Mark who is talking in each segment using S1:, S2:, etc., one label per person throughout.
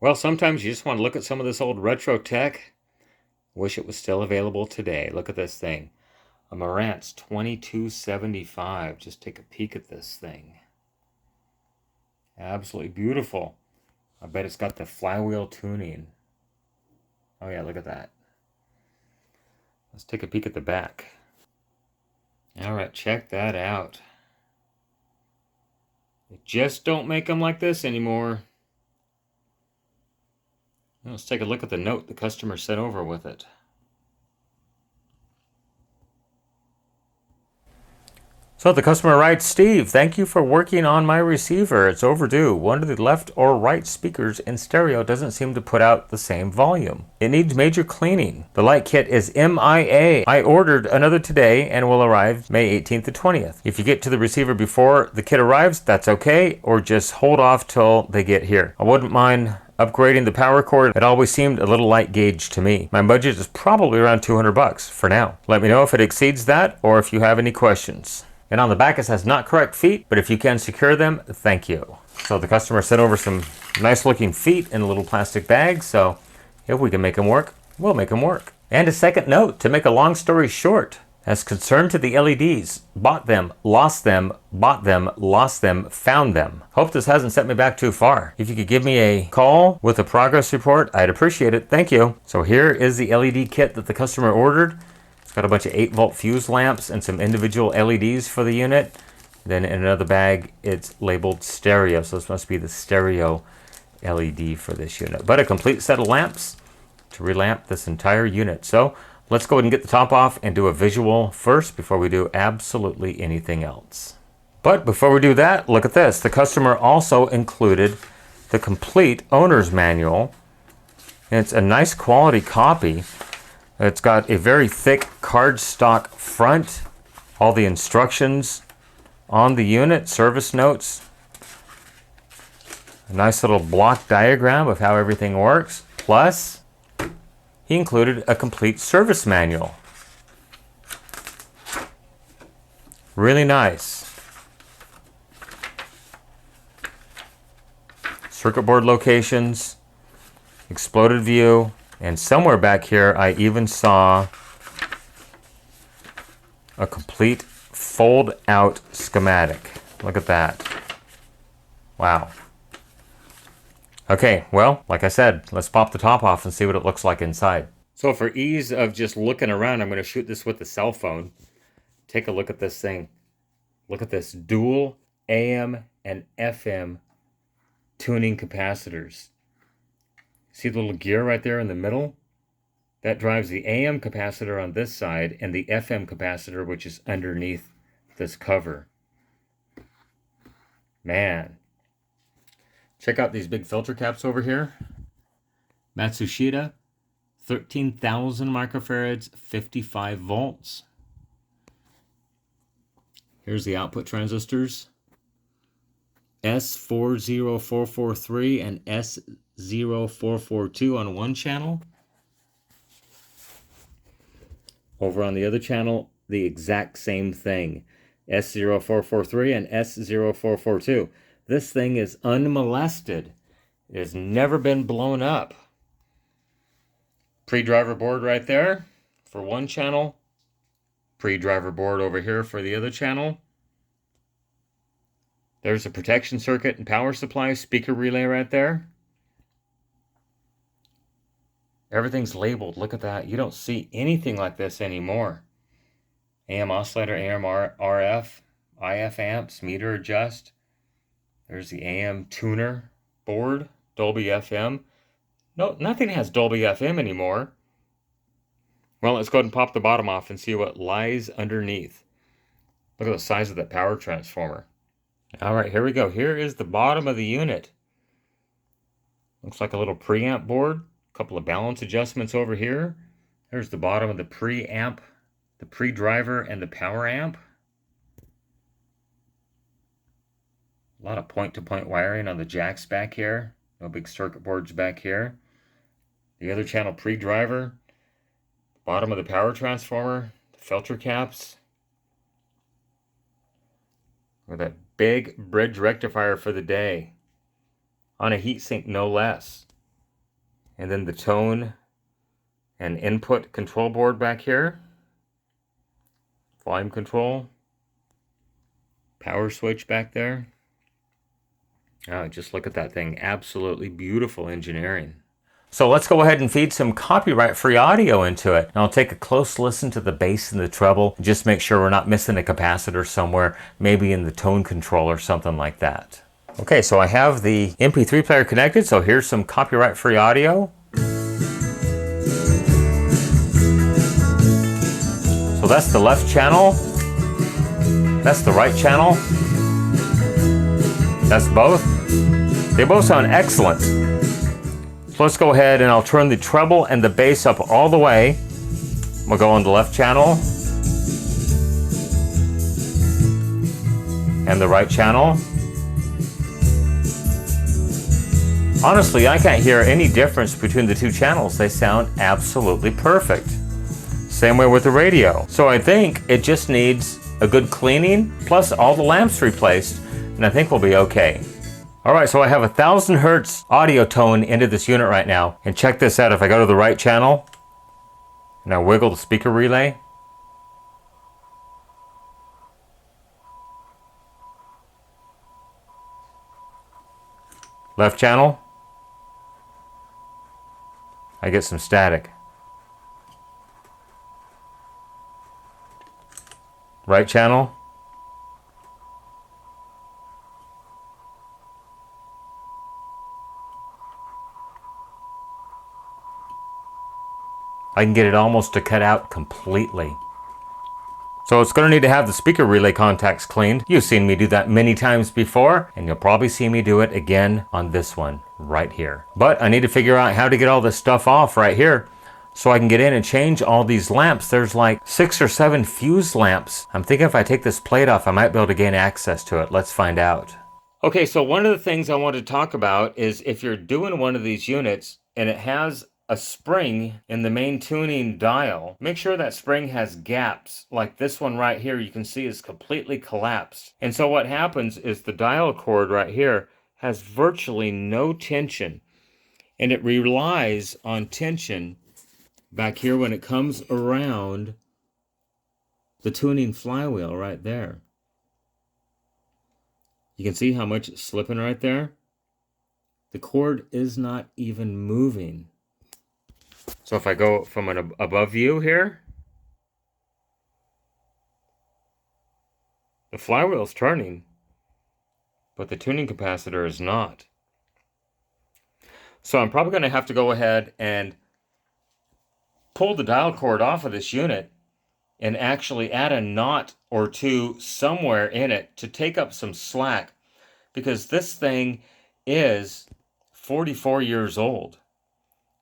S1: Well, sometimes you just want to look at some of this old retro tech. Wish it was still available today. Look at this thing. A Marantz 2275. Just take a peek at this thing. Absolutely beautiful. I bet it's got the flywheel tuning. Oh yeah, look at that. Let's take a peek at the back. All right, check that out. They just don't make them like this anymore. Let's take a look at the note the customer sent over with it. So the customer writes, Steve, thank you for working on my receiver. It's overdue. One of the left or right speakers in stereo doesn't seem to put out the same volume. It needs major cleaning. The light kit is MIA. I ordered another today and will arrive May 18th to 20th. If you get to the receiver before the kit arrives, that's okay, or just hold off till they get here. I wouldn't mind upgrading the power cord. It always seemed a little light gauge to me. My budget is probably around $200 for now. Let me know if it exceeds that or if you have any questions. And on the back it says not correct feet, but if you can secure them, thank you. So the customer sent over some nice looking feet in a little plastic bag, so if we can make them work, we'll make them work. And a second note, to make a long story short, as concerned to the LEDs, bought them, lost them, bought them, lost them, found them. Hope this hasn't set me back too far. If you could give me a call with a progress report, I'd appreciate it. Thank you. So here is the LED kit that the customer ordered. Got a bunch of 8-volt fuse lamps and some individual LEDs for the unit. Then in another bag, it's labeled stereo. So this must be the stereo LED for this unit. But a complete set of lamps to relamp this entire unit. So let's go ahead and get the top off and do a visual first before we do absolutely anything else. But before we do that, look at this. The customer also included the complete owner's manual. And it's a nice quality copy. It's got a very thick cardstock front, all the instructions on the unit, service notes, a nice little block diagram of how everything works, plus he included a complete service manual. Really nice. Circuit board locations, exploded view, and somewhere back here, I even saw a complete fold-out schematic. Look at that. Wow. Okay, well, like I said, let's pop the top off and see what it looks like inside. So for ease of just looking around, I'm going to shoot this with the cell phone. Take a look at this thing. Look at this dual AM and FM tuning capacitors. See the little gear right there in the middle? That drives the AM capacitor on this side and the FM capacitor, which is underneath this cover. Man. Check out these big filter caps over here. Matsushita, 13,000 microfarads, 55 volts. Here's the output transistors. S40443 and S0442 on one channel. Over on the other channel, the exact same thing. S0443 and S0442. This thing is unmolested. It has never been blown up. Pre-driver board right there for one channel. Pre-driver board over here for the other channel. There's a protection circuit and power supply, speaker relay right there. Everything's labeled. Look at that. You don't see anything like this anymore. AM oscillator, AM RF, IF amps, meter adjust. There's the AM tuner board, Dolby FM. No, nothing has Dolby FM anymore. Well, let's go ahead and pop the bottom off and see what lies underneath. Look at the size of that power transformer. All right, here we go. Here is the bottom of the unit. Looks like a little preamp board. A couple of balance adjustments over here. There's the bottom of the preamp, the pre-driver, and the power amp. A lot of point-to-point wiring on the jacks back here. No big circuit boards back here. The other channel pre-driver. Bottom of the power transformer. The filter caps. With a big bridge rectifier for the day. On a heatsink, no less. And then the tone and input control board back here. Volume control. Power switch back there. Oh, just look at that thing. Absolutely beautiful engineering. So let's go ahead and feed some copyright-free audio into it. And I'll take a close listen to the bass and the treble. Just make sure we're not missing a capacitor somewhere, maybe in the tone control or something like that. Okay, so I have the MP3 player connected, so here's some copyright-free audio. So that's the left channel. That's the right channel. That's both. They both sound excellent. So let's go ahead and I'll turn the treble and the bass up all the way. We'll go on the left channel. And the right channel. Honestly, I can't hear any difference between the two channels. They sound absolutely perfect. Same way with the radio. So I think it just needs a good cleaning, plus all the lamps replaced, and I think we'll be okay. Alright, so I have 1000 Hertz audio tone into this unit right now. And check this out, if I go to the right channel, and I wiggle the speaker relay, left channel, I get some static. Right channel, I can get it almost to cut out completely. So it's going to need to have the speaker relay contacts cleaned. You've seen me do that many times before, and you'll probably see me do it again on this one right here. But I need to figure out how to get all this stuff off right here so I can get in and change all these lamps. There's like 6 or 7 fuse lamps. I'm thinking if I take this plate off, I might be able to gain access to it. Let's find out. Okay, so one of the things I want to talk about is if you're doing one of these units and it has a spring in the main tuning dial, make sure that spring has gaps. Like this one right here, you can see is completely collapsed. And so what happens is the dial cord right here has virtually no tension. And it relies on tension back here when it comes around the tuning flywheel right there. You can see how much it's slipping right there. The cord is not even moving. So if I go from an above view here, the flywheel is turning, but the tuning capacitor is not. So I'm probably going to have to go ahead and pull the dial cord off of this unit and actually add a knot or two somewhere in it to take up some slack, because this thing is 44 years old.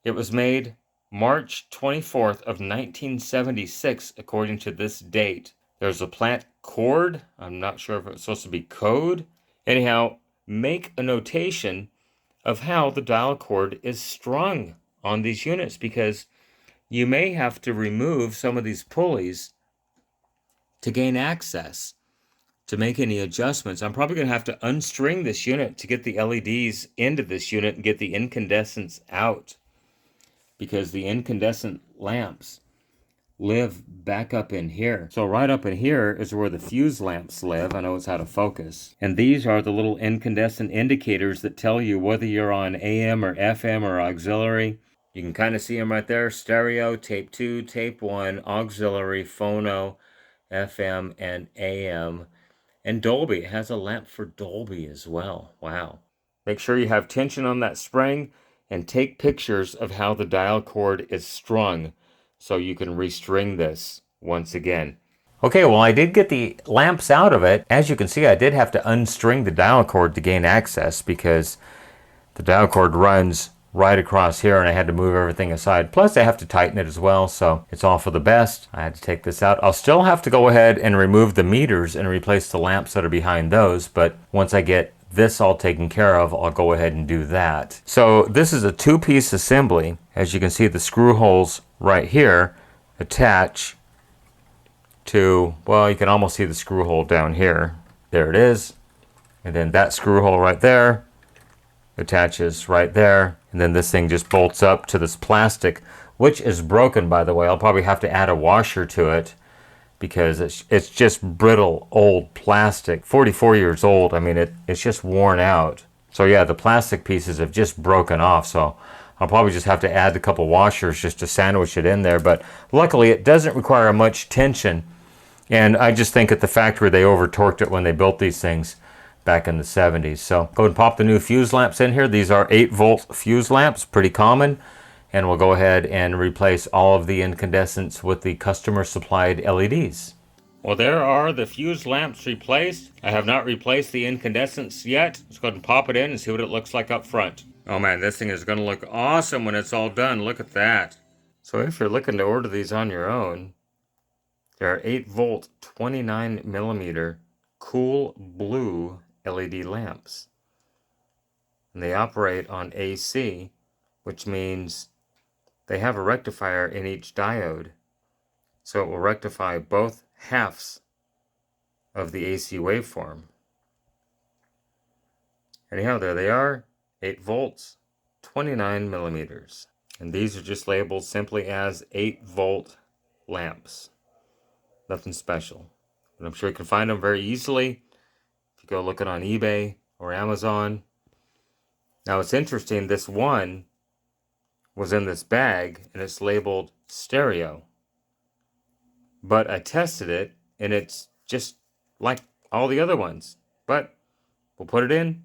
S1: It was made March 24th of 1976, according to this date. There's a plant cord. I'm not sure if it's supposed to be code. Anyhow, make a notation of how the dial cord is strung on these units, because you may have to remove some of these pulleys to gain access, to make any adjustments. I'm probably going to have to unstring this unit to get the LEDs into this unit and get the incandescents out, because the incandescent lamps live back up in here. So right up in here is where the fuse lamps live. I know it's out of focus. And these are the little incandescent indicators that tell you whether you're on AM or FM or auxiliary. You can kind of see them right there. Stereo, tape 2, tape 1, auxiliary, phono, FM, and AM. And Dolby. It has a lamp for Dolby as well. Wow. Make sure you have tension on that spring and take pictures of how the dial cord is strung so you can restring this once again. Okay, well, I did get the lamps out of it. As you can see, I did have to unstring the dial cord to gain access, because the dial cord runs right across here and I had to move everything aside. Plus, I have to tighten it as well, so it's all for the best. I had to take this out. I'll still have to go ahead and remove the meters and replace the lamps that are behind those, but once I get this all taken care of, I'll go ahead and do that. So this is a 2-piece assembly. As you can see, the screw holes right here attach to, well, you can almost see the screw hole down here. There it is. And then that screw hole right there attaches right there. And then this thing just bolts up to this plastic, which is broken, by the way. I'll probably have to add a washer to it because it's just brittle, old plastic. 44 years old. I mean, it's just worn out. So yeah, the plastic pieces have just broken off. So I'll probably just have to add a couple washers just to sandwich it in there. But luckily, it doesn't require much tension. And I just think at the factory, they over-torqued it when they built these things back in the 70s. So go ahead and pop the new fuse lamps in here. These are 8-volt fuse lamps, pretty common. And we'll go ahead and replace all of the incandescents with the customer supplied LEDs. Well, there are the fuse lamps replaced. I have not replaced the incandescents yet. Let's go ahead and pop it in and see what it looks like up front. Oh man, this thing is going to look awesome when it's all done. Look at that. So if you're looking to order these on your own, there are 8-volt, 29 millimeter cool blue LED lamps. And they operate on AC, which means they have a rectifier in each diode. So it will rectify both halves of the AC waveform. Anyhow, there they are, 8 volts, 29 millimeters. And these are just labeled simply as 8-volt lamps. Nothing special. But I'm sure you can find them very easily if you go looking on eBay or Amazon. Now it's interesting, this one was in this bag and it's labeled stereo. But I tested it and it's just like all the other ones. But we'll put it in.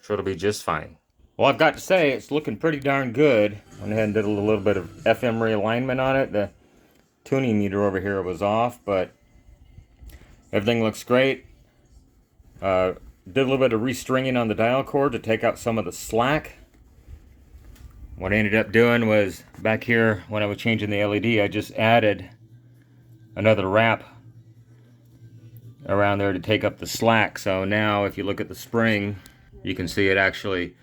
S1: Sure, it'll be just fine. Well, I've got to say, it's looking pretty darn good. Went ahead and did a little bit of FM realignment on it. The tuning meter over here was off, but everything looks great. Did a little bit of restringing on the dial cord to take out some of the slack. What I ended up doing was, back here when I was changing the LED, I just added another wrap around there to take up the slack. So now if you look at the spring, you can see it actually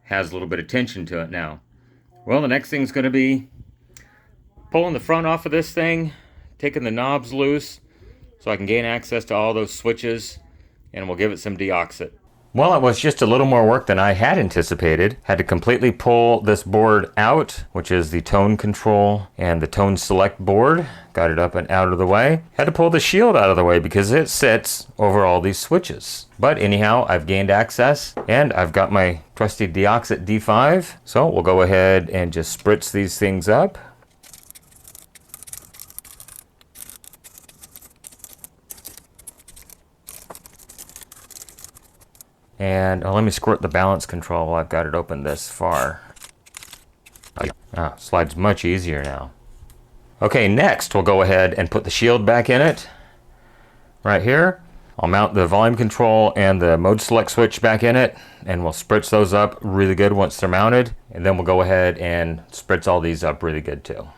S1: has a little bit of tension to it now. Well, the next thing's going to be pulling the front off of this thing, taking the knobs loose so I can gain access to all those switches, and we'll give it some Deoxit. Well, it was just a little more work than I had anticipated. Had to completely pull this board out, which is the tone control and the tone select board. Got it up and out of the way. Had to pull the shield out of the way because it sits over all these switches. But anyhow, I've gained access and I've got my trusty Deoxit D5. So we'll go ahead and just spritz these things up. And let me squirt the balance control while I've got it open this far. Slides much easier now. Okay, next we'll go ahead and put the shield back in it. Right here. I'll mount the volume control and the mode select switch back in it, and we'll spritz those up really good once they're mounted. And then we'll go ahead and spritz all these up really good too.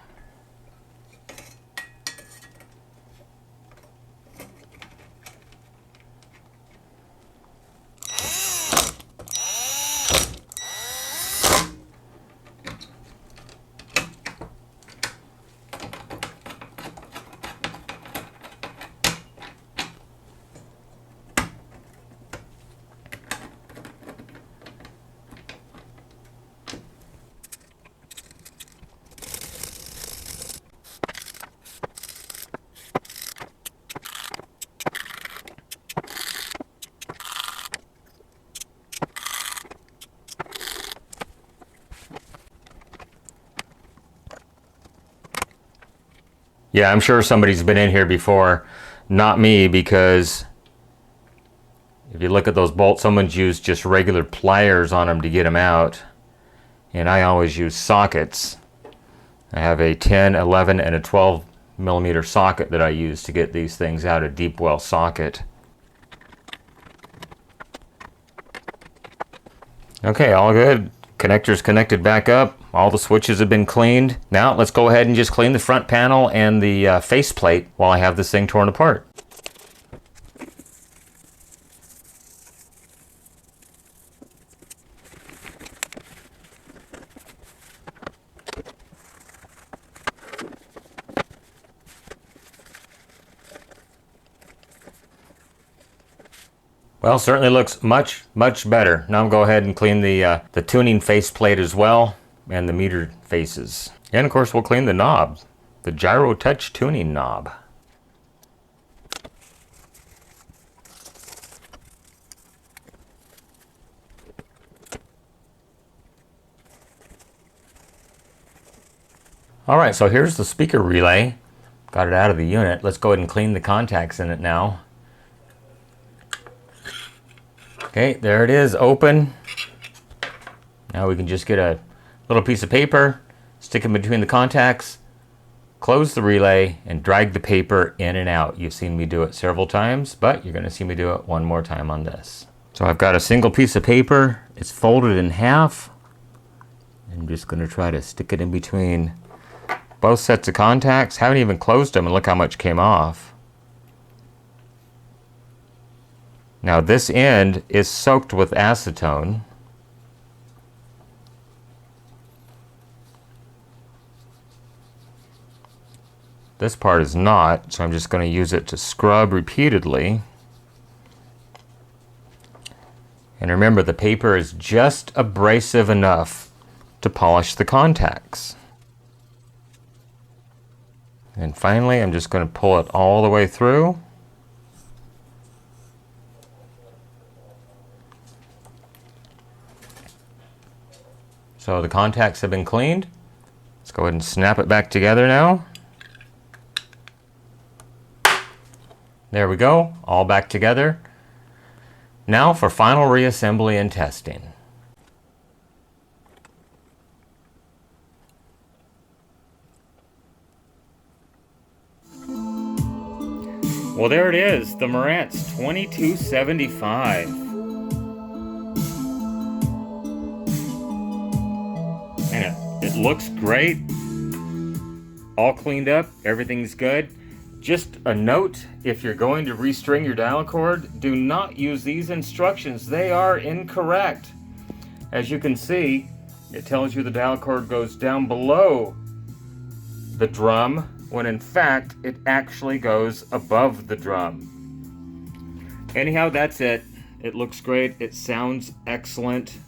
S1: Yeah, I'm sure somebody's been in here before. Not me, because if you look at those bolts, someone's used just regular pliers on them to get them out. And I always use sockets. I have a 10, 11, and a 12 millimeter socket that I use to get these things out, a deep well socket. Okay, all good. Connector's connected back up. All the switches have been cleaned. Now let's go ahead and just clean the front panel and the faceplate while I have this thing torn apart. Well, certainly looks much, much better. Now I'm going to go ahead and clean the tuning faceplate as well, and the meter faces. And of course we'll clean the knob, the gyro touch tuning knob. Alright, so here's the speaker relay. Got it out of the unit. Let's go ahead and clean the contacts in it now. Okay, there it is, open. Now we can just get a little piece of paper, stick it between the contacts, close the relay, and drag the paper in and out. You've seen me do it several times, but you're going to see me do it one more time on this. So I've got a single piece of paper. It's folded in half. I'm just going to try to stick it in between both sets of contacts. Haven't even closed them, and look how much came off. Now this end is soaked with acetone. This part is not, so I'm just going to use it to scrub repeatedly. And remember, the paper is just abrasive enough to polish the contacts. And finally, I'm just going to pull it all the way through. So the contacts have been cleaned. Let's go ahead and snap it back together now. There we go, all back together. Now for final reassembly and testing. Well, there it is, the Marantz 2275. And it looks great. All cleaned up, everything's good. Just a note, if you're going to restring your dial cord, do not use these instructions. They are incorrect. As you can see, it tells you the dial cord goes down below the drum, when in fact, it actually goes above the drum. Anyhow, that's it. It looks great. It sounds excellent.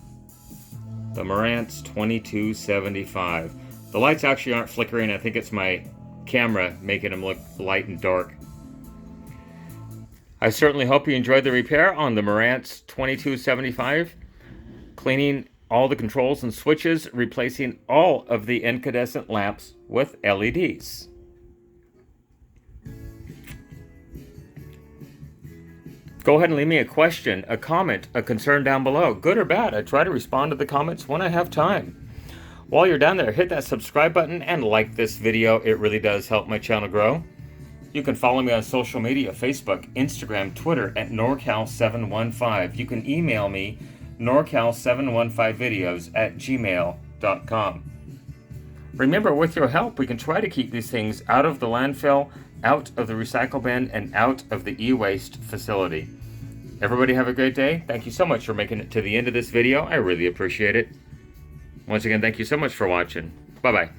S1: The Marantz 2275. The lights actually aren't flickering. I think it's my camera making them look light and dark. I certainly hope you enjoyed the repair on the Marantz 2275. Cleaning all the controls and switches, replacing all of the incandescent lamps with LEDs. Go ahead and leave me a question, a comment, a concern down below. Good or bad, I try to respond to the comments when I have time. While you're down there, hit that subscribe button and like this video. It really does help my channel grow. You can follow me on social media, Facebook, Instagram, Twitter at NorCal715. You can email me, NorCal715videos@gmail.com. Remember, with your help, we can try to keep these things out of the landfill, out of the recycle bin, and out of the e-waste facility. Everybody have a great day. Thank you so much for making it to the end of this video. I really appreciate it. Once again, thank you so much for watching. Bye-bye.